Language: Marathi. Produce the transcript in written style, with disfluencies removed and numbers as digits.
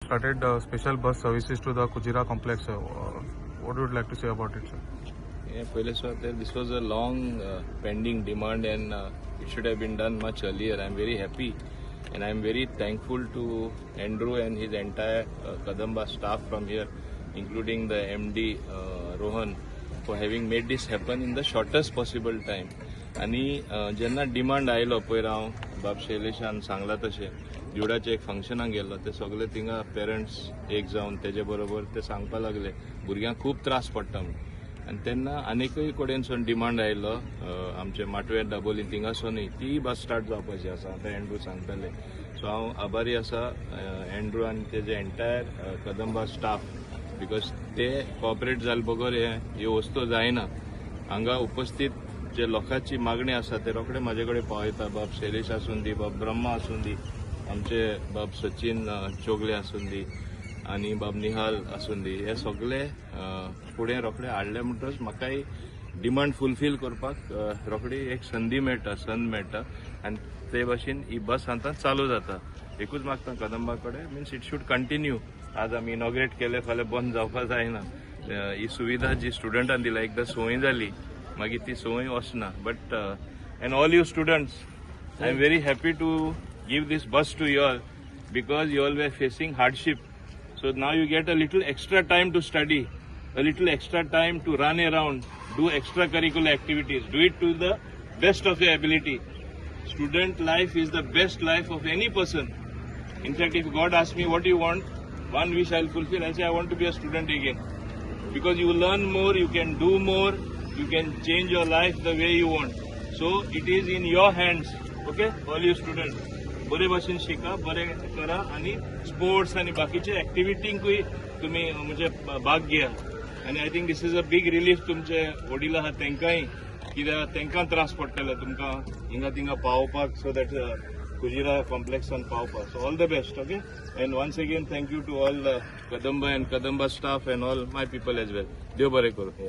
started special bus services to the Kujira complex. What would you like to say about it, sir? Yeah, this was a long pending demand and it should have been done much earlier. I'm very happy and I'm very thankful to Andrew and his entire Kadamba staff from here, including the MD Rohan, for having made this happen in the shortest possible time. आणि जेन्ना डिमांड आयलो पयर हांव बाब शैलेशान सांगला तशें दिवडाचे एक फंक्शनाक गेल्लो ते सगळे थिंगा पेरंट्स एक जावन तेजे बरोबर ते सांगपा लागले भुरग्यांक खूब त्रास पडटा म्हणून आनी तेन्ना आनीकय कडेनसून डिमांड आयलो आमचे माटवे दाबोली थिंगासूनय ती बस स्टार्ट जावपाची आसा आतां एंड्रू सांगताले सो हांव आभारी आसा एंड्रू आनी तेजे एंटायर कदंबा स्टाफ बिकॉज ते कॉपरेट जाले बगर ह्यो वस्तू जायना हांगा उपस्थित जे लोकांची मागणी आसा ते रोखडे म्हाजे कडेन पावयता बाब शैलेश आसून दी बाब ब्रह्मा आसून दी आमचे बाब सचिन चोगले आसून दी आनी बाब निहाल आसून दी हे सगळे फुडें रोखडे हाडले म्हणटच म्हाकाय डिमांड फुलफील करपाक रोखडी एक संद मेळटा आनी ते भाशेन ही बस आतां चालू जाता एकूच मागता कदंबा कडेन मिन्स इट शूड कंटिन्यू आज आमी इनॉग्रेट केले फाल्यां बंद जावपाक जायना ही सुविधा जी स्टुडंटांक दिला एकदां संवय जाली मागीर ती संवय वचना but and all you students I am very happy to give these bus to you all because you all were facing hardship so now you get a little extra time to study, a little extra time to run around, do extracurricular activities, do it to the best of your ability. Student life is the best life of any person. In fact, if God asks me what you want, one wish I'll fulfill, I'll say I want to be a student again. Because you learn more, you can do more, you can change your life the way you want. So it is in your hands, okay, all you students. बरे भाशेन शिका बरे करा आणि स्पोर्ट्स आणि बाकीचे ऍक्टिव्हिटींकूय तुम्ही म्हणजे भाग घेया आणि I think this is a big relief तुमचे वडील आहात तेंकांय कित्याक तेंकां त्रास पडटले तुमकां हिंगा थिंगा पावोवपाक सो दॅट कुजिरा कॉम्प्लेक्सान पावपाक so all the best okay and once again thank you to all Kadamba and Kadamba staff and all my people as well देव बरें करूं